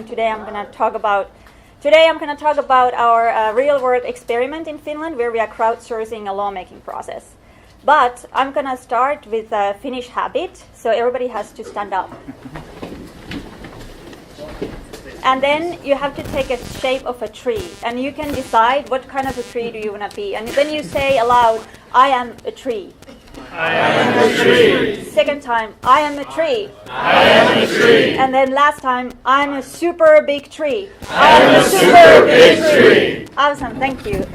and today I'm going to talk about our real-world experiment in Finland, where we are crowdsourcing a lawmaking process. But I'm going to start with a Finnish habit, so everybody has to stand up. And then you have to take a shape of a tree, and you can decide what kind of a tree do you want to be. And then you say aloud, "I am a tree." I am a tree. Second time, "I am a tree." I am a tree. And then last time, "I'm a super big tree." I am a super big tree. Awesome, thank you.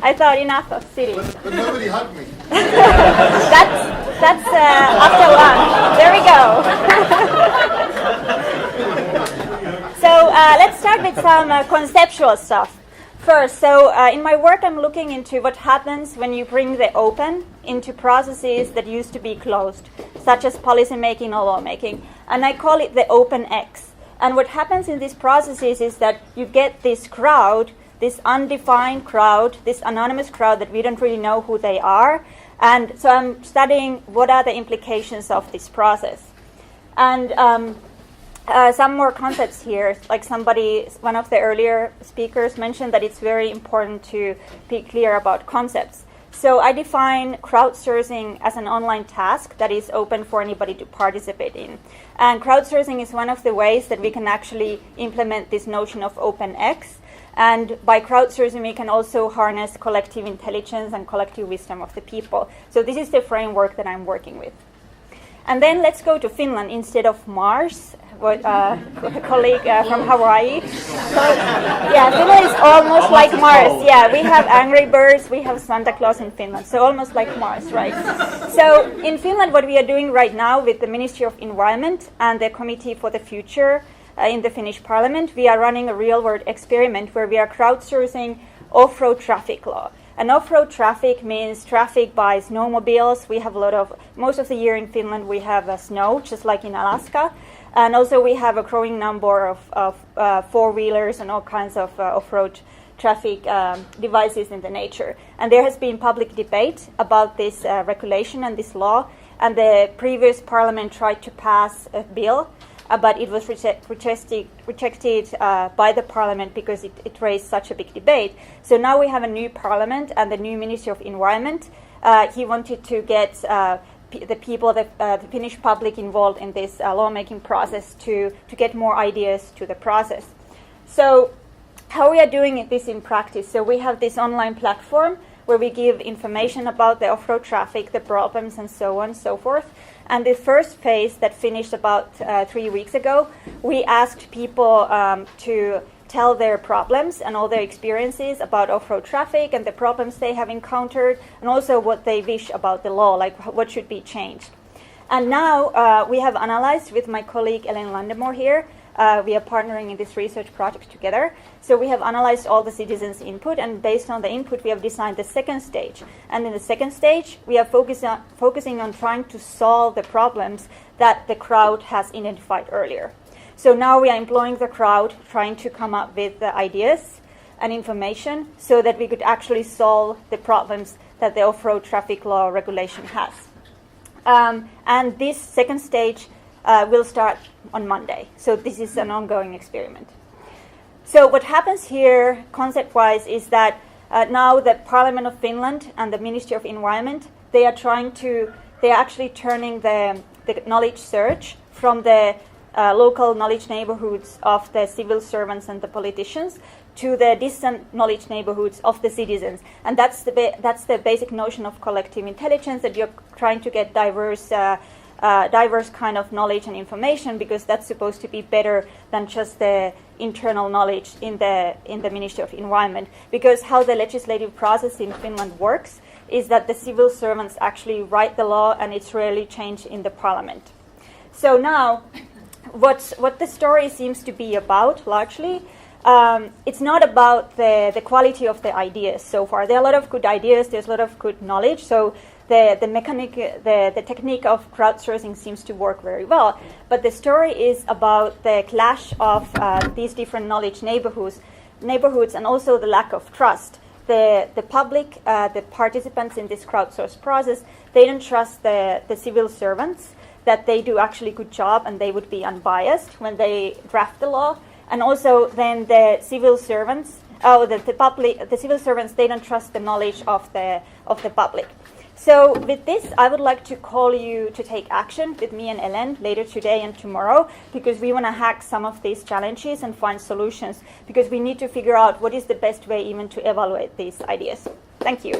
I thought enough of sitting. But nobody hugged me. That's after lunch. There we go. So let's start with some conceptual stuff. First, in my work I'm looking into what happens when you bring the open into processes that used to be closed, such as policy making or lawmaking, and I call it the open X. And what happens in these processes is that you get this crowd, this undefined crowd, this anonymous crowd that we don't really know who they are, and so I'm studying what are the implications of this process. And some more concepts here, like one of the earlier speakers mentioned that it's very important to be clear about concepts. So I define crowdsourcing as an online task that is open for anybody to participate in. And crowdsourcing is one of the ways that we can actually implement this notion of open X. And by crowdsourcing, we can also harness collective intelligence and collective wisdom of the people. So this is the framework that I'm working with. And then let's go to Finland instead of Mars, a colleague from Hawaii. So, yeah, Finland is almost like Mars. Yeah, we have Angry Birds, we have Santa Claus in Finland, so almost like Mars, right? So in Finland, what we are doing right now with the Ministry of Environment and the Committee for the Future in the Finnish Parliament, we are running a real-world experiment where we are crowdsourcing off-road traffic law. And off-road traffic means traffic by snowmobiles. We have most of the year in Finland we have snow, just like in Alaska. And also we have a growing number of four-wheelers and all kinds of off-road traffic devices in the nature. And there has been public debate about this regulation and this law. And the previous parliament tried to pass a bill, but it was rejected by the parliament because it raised such a big debate. So now we have a new parliament and the new Ministry of Environment. He wanted to get the people, the Finnish public involved in this lawmaking process to get more ideas to the process. So how we are doing this in practice? So we have this online platform where we give information about the off-road traffic, the problems, and so on and so forth. And the first phase that finished about 3 weeks ago, we asked people to tell their problems and all their experiences about off-road traffic and the problems they have encountered, and also what they wish about the law, like what should be changed. And now we have analyzed with my colleague Ellen Landemore here. We are partnering in this research project together. So we have analyzed all the citizens' input, and based on the input, we have designed the second stage. And in the second stage, we are focusing on trying to solve the problems that the crowd has identified earlier. So now we are employing the crowd, trying to come up with the ideas and information so that we could actually solve the problems that the off-road traffic law regulation has. And this second stage will start on Monday. So this is an ongoing experiment. So what happens here, concept-wise, is that now the Parliament of Finland and the Ministry of Environment, they are actually turning the knowledge search from the local knowledge neighborhoods of the civil servants and the politicians to the distant knowledge neighborhoods of the citizens. And that's the basic notion of collective intelligence, that you're trying to get diverse kind of knowledge and information, because that's supposed to be better than just the internal knowledge in the Ministry of Environment. Because how the legislative process in Finland works is that the civil servants actually write the law, and it's rarely changed in the parliament. So now, what the story seems to be about largely, it's not about the quality of the ideas so far. There are a lot of good ideas, there's a lot of good knowledge, so the technique of crowdsourcing seems to work very well. But the story is about the clash of these different knowledge neighborhoods, and also the lack of trust. The public, the participants in this crowdsourced process, they don't trust the civil servants. that they do actually good job and they would be unbiased when they draft the law. And also then the civil servants, the civil servants, they don't trust the knowledge of the public. So with this, I would like to call you to take action with me and Ellen later today and tomorrow, because we want to hack some of these challenges and find solutions, because we need to figure out what is the best way even to evaluate these ideas. Thank you.